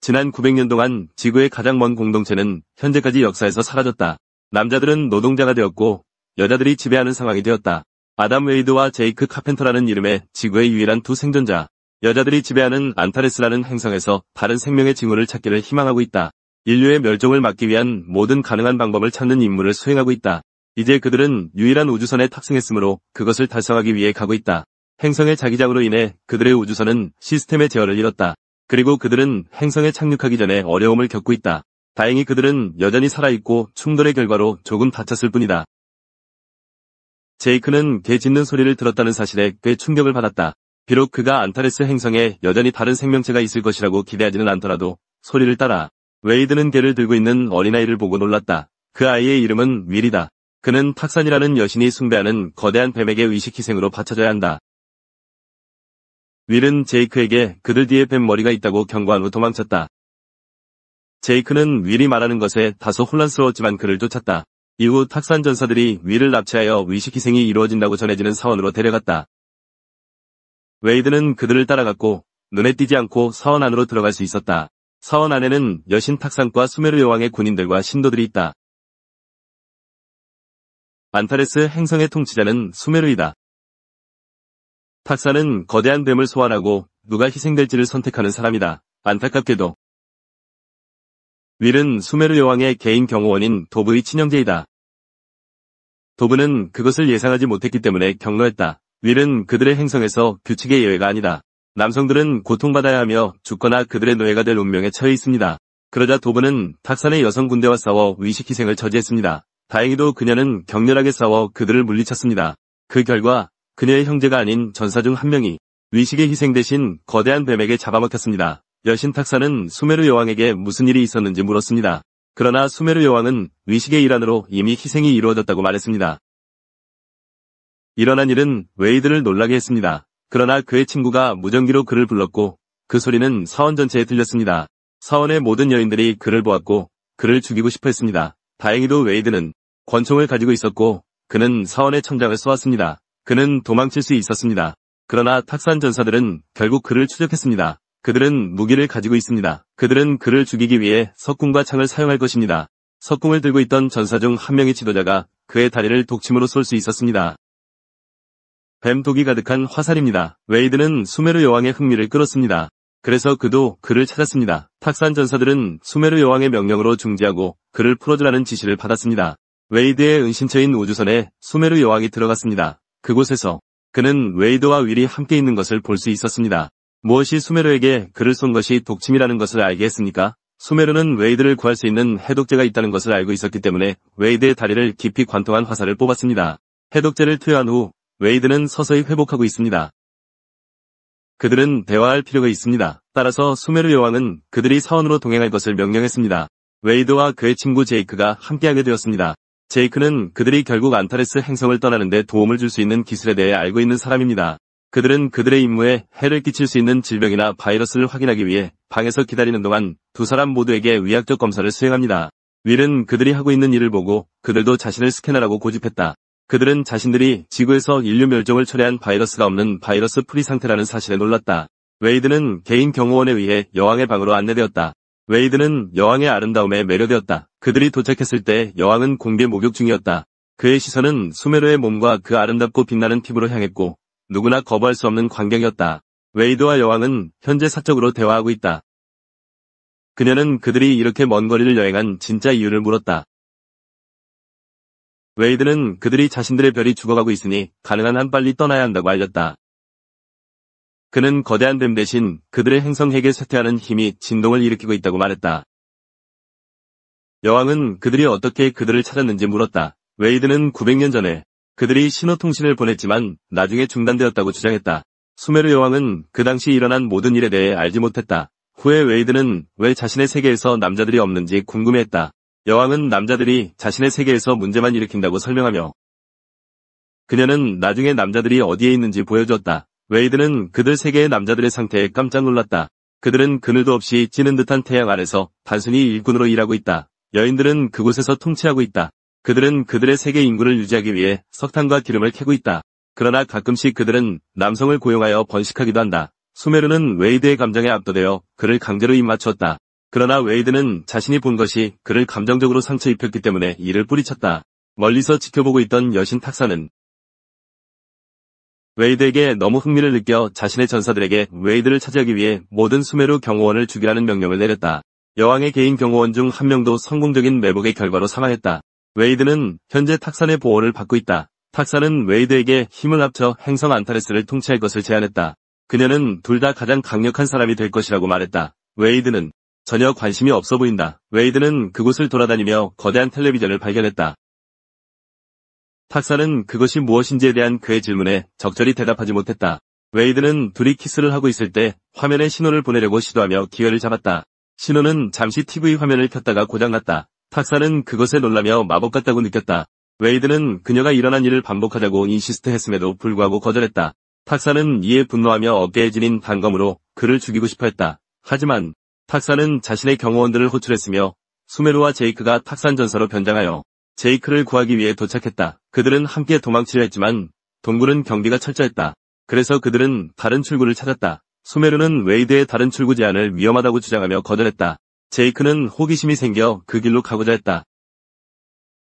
지난 900년 동안 지구의 가장 먼 공동체는 현재까지 역사에서 사라졌다. 남자들은 노동자가 되었고 여자들이 지배하는 상황이 되었다. 아담 웨이드와 제이크 카펜터라는 이름의 지구의 유일한 두 생존자. 여자들이 지배하는 안타레스라는 행성에서 다른 생명의 징후를 찾기를 희망하고 있다. 인류의 멸종을 막기 위한 모든 가능한 방법을 찾는 임무를 수행하고 있다. 이제 그들은 유일한 우주선에 탑승했으므로 그것을 달성하기 위해 가고 있다. 행성의 자기장으로 인해 그들의 우주선은 시스템의 제어를 잃었다. 그리고 그들은 행성에 착륙하기 전에 어려움을 겪고 있다. 다행히 그들은 여전히 살아있고 충돌의 결과로 조금 다쳤을 뿐이다. 제이크는 개 짖는 소리를 들었다는 사실에 꽤 충격을 받았다. 비록 그가 안타레스 행성에 여전히 다른 생명체가 있을 것이라고 기대하지는 않더라도 소리를 따라 웨이드는 개를 들고 있는 어린아이를 보고 놀랐다. 그 아이의 이름은 윌이다. 그는 탁산이라는 여신이 숭배하는 거대한 뱀에게 의식희생으로 바쳐져야 한다. 윌은 제이크에게 그들 뒤에 뱀 머리가 있다고 경고한 후 도망쳤다. 제이크는 윌이 말하는 것에 다소 혼란스러웠지만 그를 쫓았다. 이후 탁산 전사들이 윌을 납치하여 의식희생이 이루어진다고 전해지는 사원으로 데려갔다. 웨이드는 그들을 따라갔고 눈에 띄지 않고 사원 안으로 들어갈 수 있었다. 사원 안에는 여신 탁산과 수메르 여왕의 군인들과 신도들이 있다. 안타레스 행성의 통치자는 수메르이다. 탁산은 거대한 뱀을 소환하고 누가 희생될지를 선택하는 사람이다. 안타깝게도 윌은 수메르 여왕의 개인 경호원인 도브의 친형제이다. 도브는 그것을 예상하지 못했기 때문에 경로했다. 윌은 그들의 행성에서 규칙의 예외가 아니다. 남성들은 고통받아야 하며 죽거나 그들의 노예가 될 운명에 처해 있습니다. 그러자 도브는 탁산의 여성 군대와 싸워 의식희생을 저지했습니다. 다행히도 그녀는 격렬하게 싸워 그들을 물리쳤습니다. 그 결과 그녀의 형제가 아닌 전사 중 한 명이 위식의 희생 대신 거대한 뱀에게 잡아먹혔습니다. 여신 탁산은 수메르 여왕에게 무슨 일이 있었는지 물었습니다. 그러나 수메르 여왕은 위식의 일환으로 이미 희생이 이루어졌다고 말했습니다. 일어난 일은 웨이드를 놀라게 했습니다. 그러나 그의 친구가 무전기로 그를 불렀고 그 소리는 사원 전체에 들렸습니다. 사원의 모든 여인들이 그를 보았고 그를 죽이고 싶어 했습니다. 다행히도 웨이드는 권총을 가지고 있었고 그는 사원의 천장을 쏘았습니다. 그는 도망칠 수 있었습니다. 그러나 탁산 전사들은 결국 그를 추적했습니다. 그들은 무기를 가지고 있습니다. 그들은 그를 죽이기 위해 석궁과 창을 사용할 것입니다. 석궁을 들고 있던 전사 중 한 명의 지도자가 그의 다리를 독침으로 쏠 수 있었습니다. 뱀 독이 가득한 화살입니다. 웨이드는 수메르 여왕의 흥미를 끌었습니다. 그래서 그도 그를 찾았습니다. 탁산 전사들은 수메르 여왕의 명령으로 중지하고 그를 풀어주라는 지시를 받았습니다. 웨이드의 은신처인 우주선에 수메르 여왕이 들어갔습니다. 그곳에서 그는 웨이드와 윌이 함께 있는 것을 볼 수 있었습니다. 무엇이 수메르에게 그를 쏜 것이 독침이라는 것을 알게 했습니까? 수메르는 웨이드를 구할 수 있는 해독제가 있다는 것을 알고 있었기 때문에 웨이드의 다리를 깊이 관통한 화살을 뽑았습니다. 해독제를 투여한 후 웨이드는 서서히 회복하고 있습니다. 그들은 대화할 필요가 있습니다. 따라서 수메르 여왕은 그들이 사원으로 동행할 것을 명령했습니다. 웨이드와 그의 친구 제이크가 함께하게 되었습니다. 제이크는 그들이 결국 안타레스 행성을 떠나는데 도움을 줄 수 있는 기술에 대해 알고 있는 사람입니다. 그들은 그들의 임무에 해를 끼칠 수 있는 질병이나 바이러스를 확인하기 위해 방에서 기다리는 동안 두 사람 모두에게 의학적 검사를 수행합니다. 윌은 그들이 하고 있는 일을 보고 그들도 자신을 스캔하라고 고집했다. 그들은 자신들이 지구에서 인류 멸종을 초래한 바이러스가 없는 바이러스 프리 상태라는 사실에 놀랐다. 웨이드는 개인 경호원에 의해 여왕의 방으로 안내되었다. 웨이드는 여왕의 아름다움에 매료되었다. 그들이 도착했을 때 여왕은 공개 목욕 중이었다. 그의 시선은 수메르의 몸과 그 아름답고 빛나는 피부로 향했고 누구나 거부할 수 없는 광경이었다. 웨이드와 여왕은 현재 사적으로 대화하고 있다. 그녀는 그들이 이렇게 먼 거리를 여행한 진짜 이유를 물었다. 웨이드는 그들이 자신들의 별이 죽어가고 있으니 가능한 한 빨리 떠나야 한다고 알렸다. 그는 거대한 뱀 대신 그들의 행성 핵에 쇠퇴하는 힘이 진동을 일으키고 있다고 말했다. 여왕은 그들이 어떻게 그들을 찾았는지 물었다. 웨이드는 900년 전에 그들이 신호통신을 보냈지만 나중에 중단되었다고 주장했다. 수메르 여왕은 그 당시 일어난 모든 일에 대해 알지 못했다. 후에 웨이드는 왜 자신의 세계에서 남자들이 없는지 궁금해했다. 여왕은 남자들이 자신의 세계에서 문제만 일으킨다고 설명하며 그녀는 나중에 남자들이 어디에 있는지 보여주었다. 웨이드는 그들 세계의 남자들의 상태에 깜짝 놀랐다. 그들은 그늘도 없이 찌는 듯한 태양 아래서 단순히 일꾼으로 일하고 있다. 여인들은 그곳에서 통치하고 있다. 그들은 그들의 세계 인구를 유지하기 위해 석탄과 기름을 캐고 있다. 그러나 가끔씩 그들은 남성을 고용하여 번식하기도 한다. 수메르는 웨이드의 감정에 압도되어 그를 강제로 입맞추었다. 그러나 웨이드는 자신이 본 것이 그를 감정적으로 상처 입혔기 때문에 이를 뿌리쳤다. 멀리서 지켜보고 있던 여신 탁사는 웨이드에게 너무 흥미를 느껴 자신의 전사들에게 웨이드를 차지하기 위해 모든 수메르 경호원을 죽이라는 명령을 내렸다. 여왕의 개인 경호원 중 한 명도 성공적인 매복의 결과로 사망했다. 웨이드는 현재 탁산의 보호를 받고 있다. 탁산은 웨이드에게 힘을 합쳐 행성 안타레스를 통치할 것을 제안했다. 그녀는 둘 다 가장 강력한 사람이 될 것이라고 말했다. 웨이드는 전혀 관심이 없어 보인다. 웨이드는 그곳을 돌아다니며 거대한 텔레비전을 발견했다. 탁사는 그것이 무엇인지에 대한 그의 질문에 적절히 대답하지 못했다. 웨이드는 둘이 키스를 하고 있을 때 화면에 신호를 보내려고 시도하며 기회를 잡았다. 신호는 잠시 TV 화면을 켰다가 고장났다. 탁사는 그것에 놀라며 마법 같다고 느꼈다. 웨이드는 그녀가 일어난 일을 반복하자고 인시스트했음에도 불구하고 거절했다. 탁사는 이에 분노하며 어깨에 지닌 단검으로 그를 죽이고 싶어 했다. 하지만 탁사는 자신의 경호원들을 호출했으며 수메르와 제이크가 탁산 전사로 변장하여 제이크를 구하기 위해 도착했다. 그들은 함께 도망치려 했지만 동굴은 경비가 철저했다. 그래서 그들은 다른 출구를 찾았다. 수메르는 웨이드의 다른 출구 제안을 위험하다고 주장하며 거절했다. 제이크는 호기심이 생겨 그 길로 가고자 했다.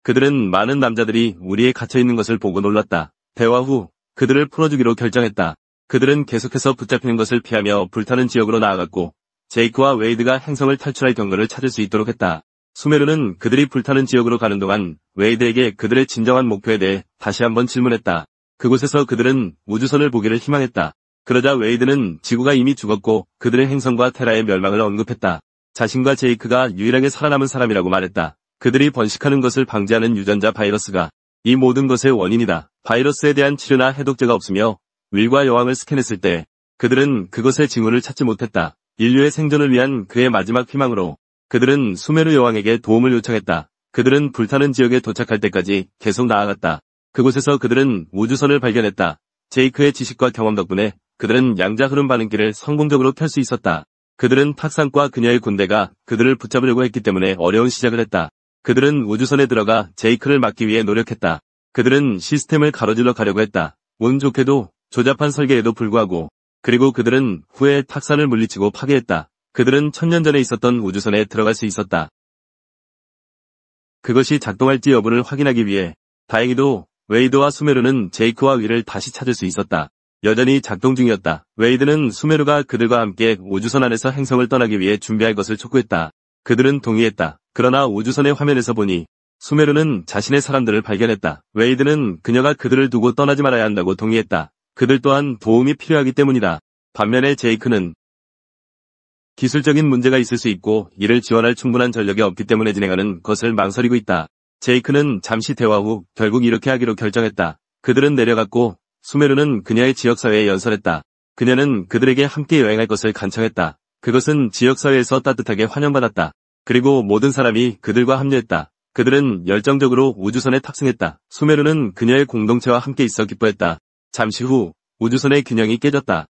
그들은 많은 남자들이 우리에 갇혀있는 것을 보고 놀랐다. 대화 후 그들을 풀어주기로 결정했다. 그들은 계속해서 붙잡히는 것을 피하며 불타는 지역으로 나아갔고 제이크와 웨이드가 행성을 탈출할 경로를 찾을 수 있도록 했다. 수메르는 그들이 불타는 지역으로 가는 동안 웨이드에게 그들의 진정한 목표에 대해 다시 한번 질문했다. 그곳에서 그들은 우주선을 보기를 희망했다. 그러자 웨이드는 지구가 이미 죽었고 그들의 행성과 테라의 멸망을 언급했다. 자신과 제이크가 유일하게 살아남은 사람이라고 말했다. 그들이 번식하는 것을 방지하는 유전자 바이러스가 이 모든 것의 원인이다. 바이러스에 대한 치료나 해독제가 없으며 윌과 여왕을 스캔했을 때 그들은 그것의 징후를 찾지 못했다. 인류의 생존을 위한 그의 마지막 희망으로 그들은 수메르 여왕에게 도움을 요청했다. 그들은 불타는 지역에 도착할 때까지 계속 나아갔다. 그곳에서 그들은 우주선을 발견했다. 제이크의 지식과 경험 덕분에 그들은 양자 흐름 반응기를 성공적으로 켤 수 있었다. 그들은 탁상과 그녀의 군대가 그들을 붙잡으려고 했기 때문에 어려운 시작을 했다. 그들은 우주선에 들어가 제이크를 막기 위해 노력했다. 그들은 시스템을 가로질러 가려고 했다. 운 좋게도 조잡한 설계에도 불구하고 그리고 그들은 후에 탁산을 물리치고 파괴했다. 그들은 1000년 전에 있었던 우주선에 들어갈 수 있었다. 그것이 작동할지 여부를 확인하기 위해 다행히도 웨이드와 수메르는 제이크와 윌을 다시 찾을 수 있었다. 여전히 작동 중이었다. 웨이드는 수메르가 그들과 함께 우주선 안에서 행성을 떠나기 위해 준비할 것을 촉구했다. 그들은 동의했다. 그러나 우주선의 화면에서 보니 수메르는 자신의 사람들을 발견했다. 웨이드는 그녀가 그들을 두고 떠나지 말아야 한다고 동의했다. 그들 또한 도움이 필요하기 때문이다. 반면에 제이크는 기술적인 문제가 있을 수 있고 이를 지원할 충분한 전력이 없기 때문에 진행하는 것을 망설이고 있다. 제이크는 잠시 대화 후 결국 이렇게 하기로 결정했다. 그들은 내려갔고 수메르는 그녀의 지역사회에 연설했다. 그녀는 그들에게 함께 여행할 것을 간청했다. 그것은 지역사회에서 따뜻하게 환영받았다. 그리고 모든 사람이 그들과 합류했다. 그들은 열정적으로 우주선에 탑승했다. 수메르는 그녀의 공동체와 함께 있어 기뻐했다. 잠시 후 우주선의 균형이 깨졌다.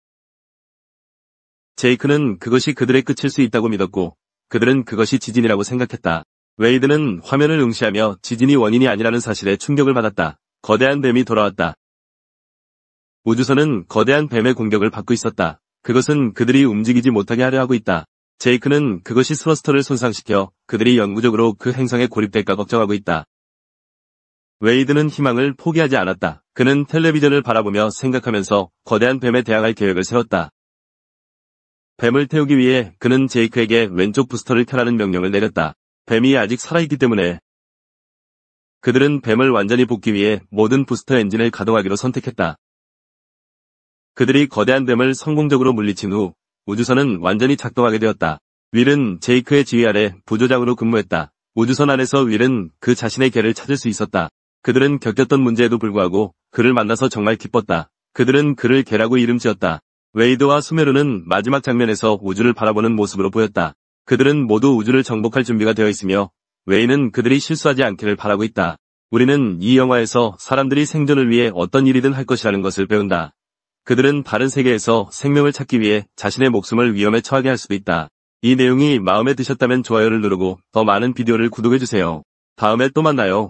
제이크는 그것이 그들의 끝일 수 있다고 믿었고 그들은 그것이 지진이라고 생각했다. 웨이드는 화면을 응시하며 지진이 원인이 아니라는 사실에 충격을 받았다. 거대한 뱀이 돌아왔다. 우주선은 거대한 뱀의 공격을 받고 있었다. 그것은 그들이 움직이지 못하게 하려 하고 있다. 제이크는 그것이 스러스터를 손상시켜 그들이 영구적으로 그 행성에 고립될까 걱정하고 있다. 웨이드는 희망을 포기하지 않았다. 그는 텔레비전을 바라보며 생각하면서 거대한 뱀에 대항할 계획을 세웠다. 뱀을 태우기 위해 그는 제이크에게 왼쪽 부스터를 켜라는 명령을 내렸다. 뱀이 아직 살아있기 때문에 그들은 뱀을 완전히 볶기 위해 모든 부스터 엔진을 가동하기로 선택했다. 그들이 거대한 뱀을 성공적으로 물리친 후 우주선은 완전히 작동하게 되었다. 윌은 제이크의 지휘 아래 부조장으로 근무했다. 우주선 안에서 윌은 그 자신의 개를 찾을 수 있었다. 그들은 겪었던 문제에도 불구하고 그를 만나서 정말 기뻤다. 그들은 그를 개라고 이름 지었다. 웨이드와 수메르는 마지막 장면에서 우주를 바라보는 모습으로 보였다. 그들은 모두 우주를 정복할 준비가 되어 있으며 웨이는 그들이 실수하지 않기를 바라고 있다. 우리는 이 영화에서 사람들이 생존을 위해 어떤 일이든 할 것이라는 것을 배운다. 그들은 다른 세계에서 생명을 찾기 위해 자신의 목숨을 위험에 처하게 할 수도 있다. 이 내용이 마음에 드셨다면 좋아요를 누르고 더 많은 비디오를 구독해주세요. 다음에 또 만나요.